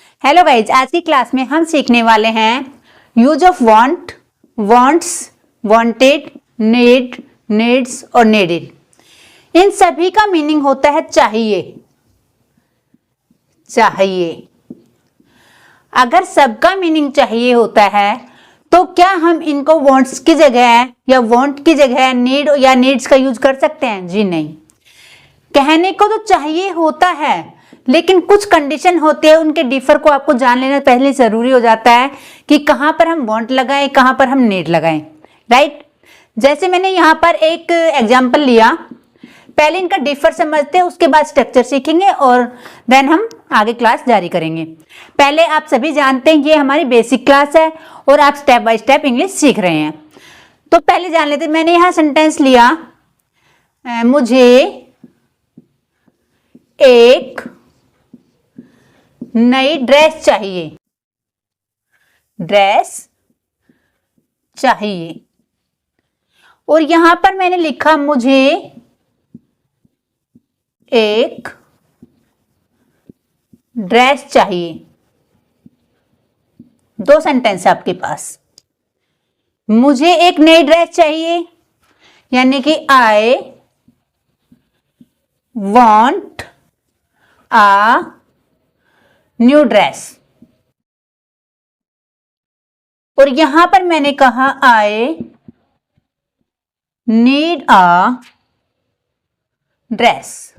Hello guys, आज की class में हम सीखने वाले हैं use of want, wants, wanted, need, needs और नीडेड। इन सभी का मीनिंग होता है चाहिए। चाहिए। अगर सबका मीनिंग चाहिए होता है तो क्या हम इनको वांट्स की जगह या वांट की जगह नीड या नीड्स का यूज कर सकते हैं? जी नहीं। कहने को तो चाहिए होता है, लेकिन कुछ कंडीशन होते हैं, उनके डिफर को आपको जान लेना पहले जरूरी हो जाता है कि कहां पर हम वांट लगाएं, कहां पर हम नीड लगाएं। राइट। जैसे मैंने यहां पर एक एग्जांपल लिया, पहले इनका डिफर समझते हैं, उसके बाद स्ट्रक्चर सीखेंगे और देन हम आगे क्लास जारी करेंगे। पहले आप सभी जानते हैं ये हमारी बेसिक क्लास है और आप स्टेप बाय स्टेप इंग्लिश सीख रहे हैं। तो पहले जान लेते हैं। मैंने यहां सेंटेंस लिया, मुझे एक नई ड्रेस चाहिए। ड्रेस चाहिए। और यहां पर मैंने लिखा मुझे एक ड्रेस चाहिए। दो सेंटेंस आपके पास। मुझे एक नई ड्रेस चाहिए यानी कि I want a new dress. और यहां पर मैंने कहा आई नीड आ ड्रेस।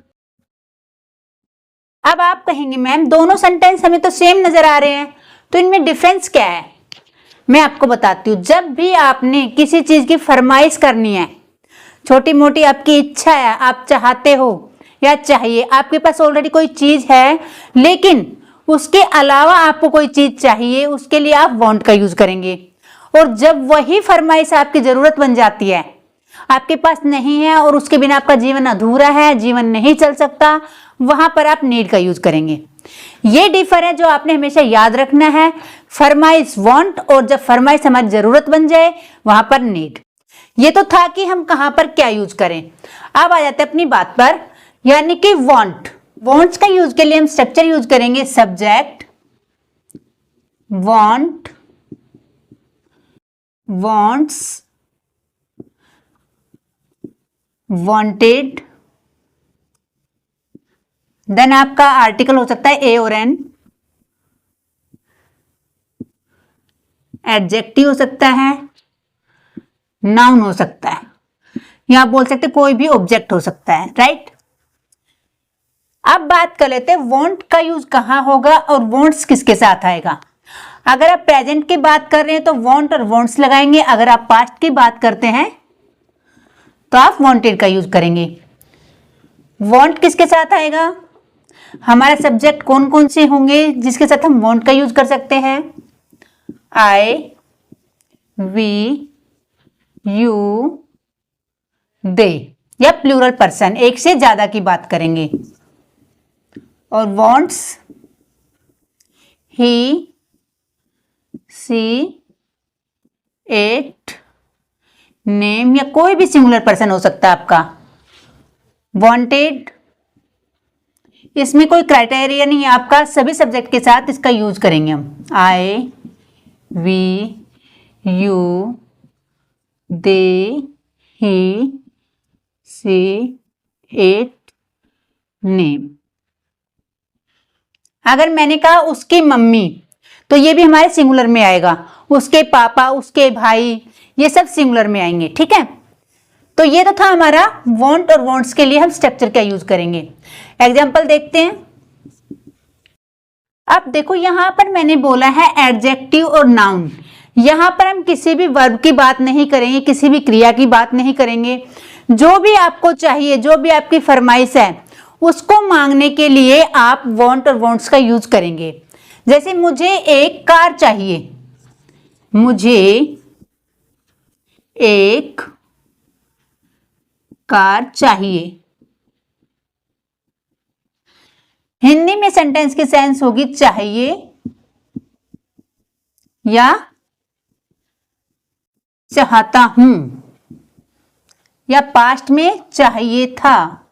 अब आप कहेंगे मैम दोनों सेंटेंस हमें तो सेम नजर आ रहे हैं, तो इनमें डिफरेंस क्या है? मैं आपको बताती हूं। जब भी आपने किसी चीज की फरमाइश करनी है, छोटी मोटी आपकी इच्छा है, आप चाहते हो या चाहिए, आपके पास ऑलरेडी कोई चीज है लेकिन उसके अलावा आपको कोई चीज चाहिए, उसके लिए आप वांट का यूज करेंगे। और जब वही फरमाइश आपकी जरूरत बन जाती है, आपके पास नहीं है और उसके बिना आपका जीवन अधूरा है, जीवन नहीं चल सकता, वहां पर आप नीड का यूज करेंगे। ये डिफर है जो आपने हमेशा याद रखना है। फरमाइश वांट और जब फरमाइश हमारी जरूरत बन जाए वहां पर नीड। ये तो था कि हम कहां पर क्या यूज करें। अब आ जाते हैं अपनी बात पर, यानी कि वांट। वांट्स का यूज के लिए हम स्ट्रक्चर यूज करेंगे, subject want, wants, wanted, then आपका आर्टिकल हो सकता है ए और एन, एडजेक्टिव हो सकता है, नाउन हो सकता है, या आप बोल सकते कोई भी ऑब्जेक्ट हो सकता है। राइट। अब बात कर लेते हैं वांट का यूज कहां होगा और वांट्स किसके साथ आएगा। अगर आप प्रेजेंट की बात कर रहे हैं तो वांट और वांट्स लगाएंगे। अगर आप पास्ट की बात करते हैं तो आप वांटेड का यूज करेंगे। वांट किसके साथ आएगा? हमारे सब्जेक्ट कौन कौन से होंगे जिसके साथ हम वांट का यूज कर सकते हैं? आई, वी, यू, दे, या प्लूरल पर्सन, एक से ज्यादा की बात करेंगे। और wants he, she, it, name, या कोई भी सिंगुलर पर्सन हो सकता है आपका। वांटेड, इसमें कोई क्राइटेरिया नहीं है आपका, सभी सब्जेक्ट के साथ इसका यूज करेंगे हम। I, we, you, they, he, she, it, name. अगर मैंने कहा उसकी मम्मी तो ये भी हमारे सिंगुलर में आएगा। उसके पापा, उसके भाई, ये सब सिंगुलर में आएंगे। ठीक है। तो ये तो था हमारा वांट और वांट्स के लिए हम स्ट्रक्चर क्या यूज करेंगे। एग्जांपल देखते हैं। अब देखो यहां पर मैंने बोला है एडजेक्टिव और नाउन। यहां पर हम किसी भी वर्ब की बात नहीं करेंगे, किसी भी क्रिया की बात नहीं करेंगे। जो भी आपको चाहिए, जो भी आपकी फरमाइश है, उसको मांगने के लिए आप वांट और वांट्स का यूज करेंगे। जैसे मुझे एक कार चाहिए, मुझे एक कार चाहिए। हिंदी में सेंटेंस की सेंस होगी चाहिए या चाहता हूं, या पास्ट में चाहिए था,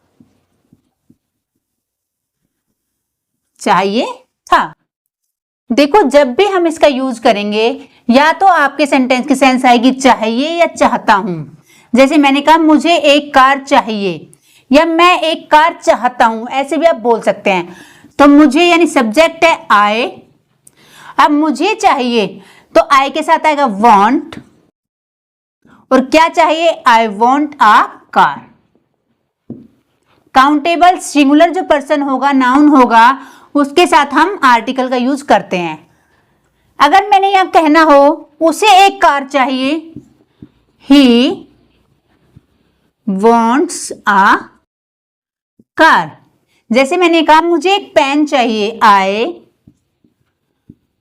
चाहिए था। देखो जब भी हम इसका यूज करेंगे या तो आपके सेंटेंस की सेंस आएगी चाहिए या चाहता हूं। जैसे मैंने कहा मुझे एक कार चाहिए या मैं एक कार चाहता हूं, ऐसे भी आप बोल सकते हैं। तो मुझे यानी सब्जेक्ट है आई, अब मुझे चाहिए तो आई के साथ आएगा वांट, और क्या चाहिए, I want a car. Countable singular जो पर्सन होगा, नाउन होगा, उसके साथ हम आर्टिकल का यूज करते हैं। अगर मैंने यहां कहना हो उसे एक कार चाहिए, ही वॉन्ट्स अ कार। जैसे मैंने कहा मुझे एक पेन चाहिए, आई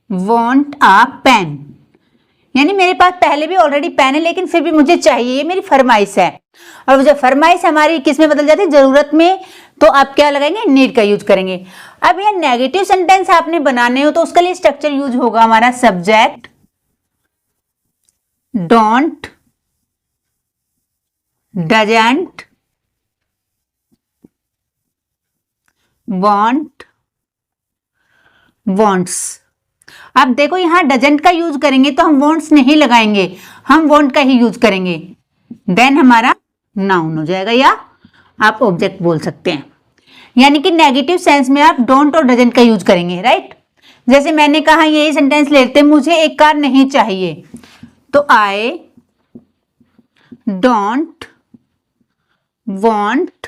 वॉन्ट अ पेन, यानी मेरे पास पहले भी ऑलरेडी पेन है लेकिन फिर भी मुझे चाहिए, ये मेरी फरमाइश है। और जब फरमाइश हमारी किस में बदल जाती है, जरूरत में, तो आप क्या लगाएंगे, नीड का यूज करेंगे। अब ये नेगेटिव सेंटेंस आपने बनाने हो तो उसके लिए स्ट्रक्चर यूज होगा हमारा subject don't, doesn't, want, wants. अब देखो यहां डजंट का यूज करेंगे तो हम वांट्स नहीं लगाएंगे, हम वांट का ही यूज करेंगे, देन हमारा नाउन हो जाएगा या आप ऑब्जेक्ट बोल सकते हैं। यानी कि नेगेटिव सेंस में आप डोंट और डजंट का यूज करेंगे, राइट। जैसे मैंने कहा यही सेंटेंस लेते हैं, मुझे एक कार नहीं चाहिए, तो I don't want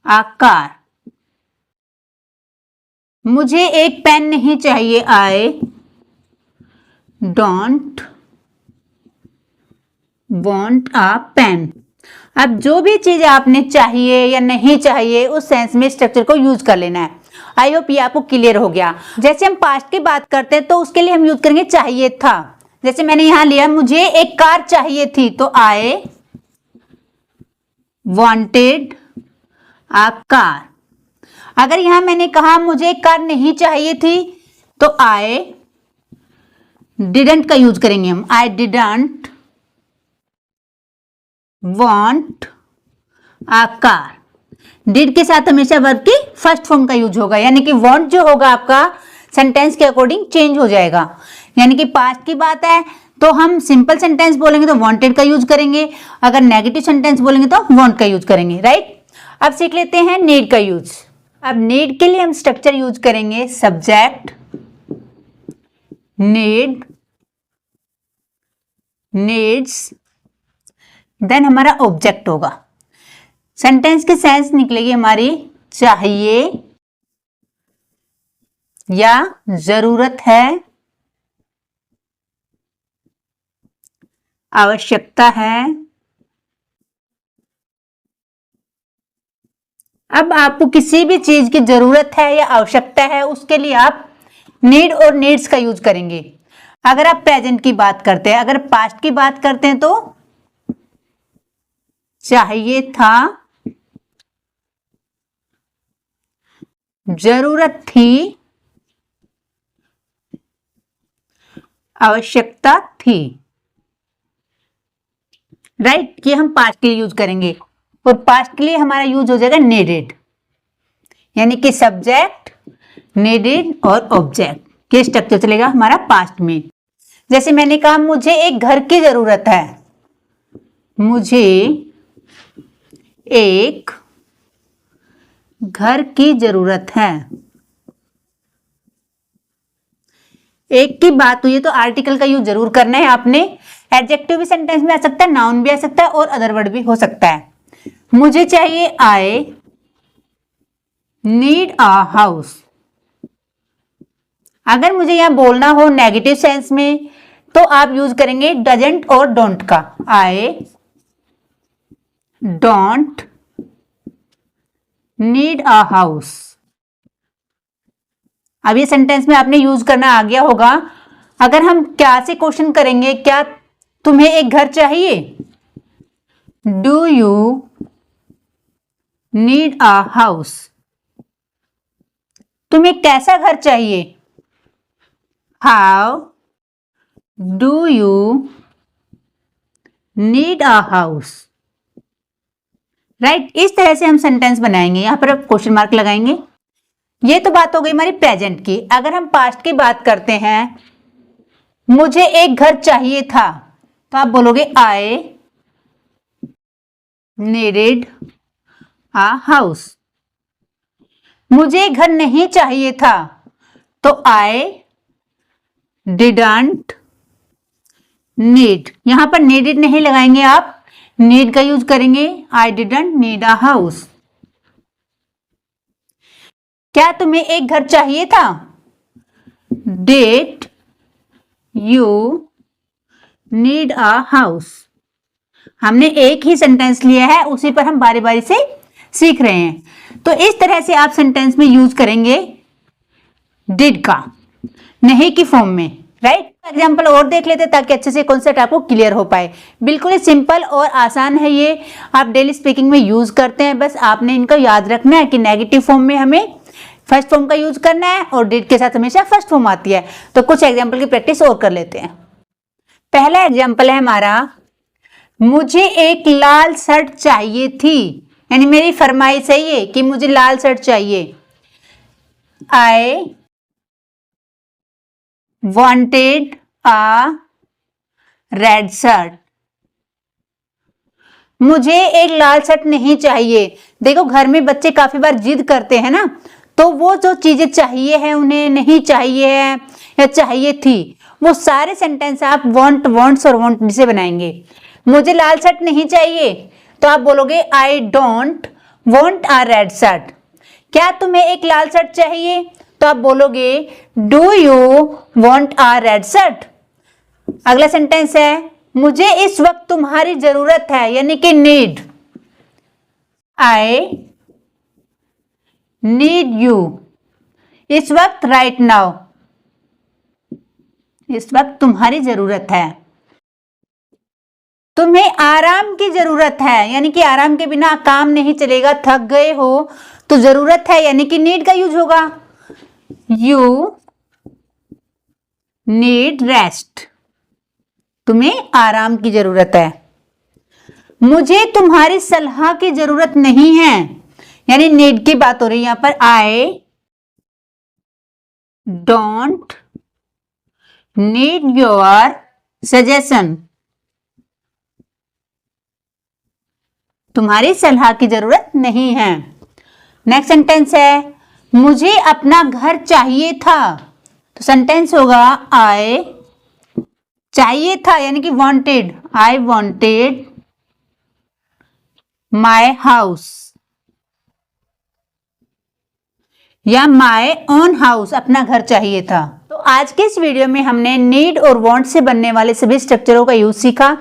a car. मुझे एक पेन नहीं चाहिए, I don't want a pen. अब जो भी चीज आपने चाहिए या नहीं चाहिए उस सेंस में स्ट्रक्चर को यूज कर लेना है। आई होप ये आपको क्लियर हो गया। जैसे हम पास्ट की बात करते हैं तो उसके लिए हम यूज करेंगे चाहिए था। जैसे मैंने यहां लिया मुझे एक कार चाहिए थी, तो आई वांटेड अ कार। अगर यहां मैंने कहा मुझे एक कार नहीं चाहिए थी, तो आई डिडंट का यूज करेंगे हम, I didn't want a car. Did के साथ हमेशा वर्ब की फर्स्ट फॉर्म का यूज होगा, यानी कि वांट जो होगा आपका सेंटेंस के अकॉर्डिंग चेंज हो जाएगा। यानी कि पास्ट की बात है तो हम सिंपल सेंटेंस बोलेंगे तो वांटेड का यूज करेंगे, अगर नेगेटिव सेंटेंस बोलेंगे तो वांट का यूज करेंगे, राइट। अब सीख लेते हैं नीड का यूज। अब नीड के लिए हम स्ट्रक्चर यूज करेंगे सब्जेक्ट नीड, नीड्स, देन हमारा ऑब्जेक्ट होगा। सेंटेंस की सेंस निकलेगी हमारी चाहिए या जरूरत है, आवश्यकता है। अब आपको किसी भी चीज की जरूरत है या आवश्यकता है उसके लिए आप नीड और नीड्स का यूज करेंगे। अगर आप प्रेजेंट की बात करते हैं, अगर पास्ट की बात करते हैं तो चाहिए था, जरूरत थी, आवश्यकता थी, राइट। ये हम पास्ट के लिए यूज करेंगे और पास्ट के लिए हमारा यूज हो जाएगा नीडेड, यानी कि सब्जेक्ट नीडेड और ऑब्जेक्ट के स्ट्रक्चर चलेगा हमारा पास्ट में। जैसे मैंने कहा मुझे एक घर की जरूरत है, मुझे एक घर की जरूरत है। एक की बात हुई है तो आर्टिकल का यूज जरूर करना है आपने। एडजेक्टिव भी सेंटेंस में आ सकता है, नाउन भी आ सकता है और अदर वर्ड भी हो सकता है। मुझे चाहिए, आई नीड अ हाउस। अगर मुझे यहां बोलना हो नेगेटिव सेंस में तो आप यूज करेंगे डजंट और डोंट का, I don't need a house. अब ये सेंटेंस में आपने यूज करना आ गया होगा। अगर हम क्या से क्वेश्चन करेंगे, क्या तुम्हें एक घर चाहिए, do you need a house. तुम्हें कैसा घर चाहिए, how do you need a house, right. इस तरह से हम सेंटेंस बनाएंगे। यहां पर आप क्वेश्चन मार्क लगाएंगे। ये तो बात हो गई हमारी प्रेजेंट की। अगर हम पास्ट की बात करते हैं, मुझे एक घर चाहिए था, तो आप बोलोगे आई नीडेड अ हाउस। मुझे घर नहीं चाहिए था, तो आई डिडंट नीड। यहां पर नीडेड नहीं लगाएंगे, आप नीड का यूज करेंगे। I didn't need a house. क्या तुम्हें एक घर चाहिए था? Did you need a house. हमने एक ही सेंटेंस लिया है, उसी पर हम बारी बारी से सीख रहे हैं। तो इस तरह से आप सेंटेंस में यूज करेंगे डिड का, नहीं की फॉर्म में, राइट। एग्जाम्पल और देख लेते ताकि अच्छे से कॉन्सेप्ट आपको क्लियर हो पाए। बिल्कुल ही सिंपल और आसान है ये, आप डेली स्पीकिंग में यूज करते हैं। बस आपने इनको याद रखना है कि नेगेटिव फॉर्म में हमें फर्स्ट फॉर्म का यूज करना है और डिड के साथ हमेशा फर्स्ट फॉर्म आती है। तो कुछ एग्जाम्पल की प्रैक्टिस और कर लेते हैं। पहला एग्जाम्पल है हमारा, मुझे एक लाल शर्ट चाहिए थी, यानी मेरी फरमाइश है ये कि मुझे लाल शर्ट चाहिए। आई wanted a रेड शर्ट। मुझे एक लाल शर्ट नहीं चाहिए। देखो घर में बच्चे काफी बार जिद करते हैं ना, तो वो जो चीजें चाहिए है उन्हें नहीं चाहिए है या चाहिए थी, वो सारे सेंटेंस आप वांट, वांट्स और वांट से बनाएंगे। मुझे लाल शर्ट नहीं चाहिए, तो आप बोलोगे आई don't want a red shirt. क्या तुम्हें एक लाल शर्ट चाहिए, तो आप बोलोगे do you want a red shirt. अगला सेंटेंस है, मुझे इस वक्त तुम्हारी जरूरत है, यानी कि नीड। I need you. इस वक्त राइट नाउ, इस वक्त तुम्हारी जरूरत है। तुम्हें आराम की जरूरत है, यानी कि आराम के बिना काम नहीं चलेगा, थक गए हो, तो जरूरत है यानी कि नीड का यूज होगा। You need rest. तुम्हें आराम की जरूरत है। मुझे तुम्हारी सलाह की जरूरत नहीं है, यानी नीड की बात हो रही है यहां पर। I don't need your suggestion. तुम्हारी सलाह की जरूरत नहीं है। नेक्स्ट सेंटेंस है, मुझे अपना घर चाहिए था, तो सेंटेंस होगा आई चाहिए था यानी कि wanted, I wanted my house या माय ओन हाउस, अपना घर चाहिए था। तो आज के इस वीडियो में हमने नीड और वांट से बनने वाले सभी स्ट्रक्चरों का यूज सीखा।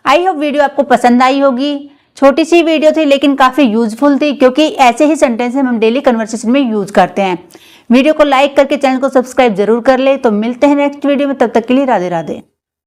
आई होप वीडियो आपको पसंद आई होगी। छोटी सी वीडियो थी लेकिन काफी यूजफुल थी, क्योंकि ऐसे ही सेंटेंस हम डेली कन्वर्सेशन में यूज करते हैं। वीडियो को लाइक करके चैनल को सब्सक्राइब जरूर कर ले। तो मिलते हैं नेक्स्ट वीडियो में, तब तक के लिए राधे राधे।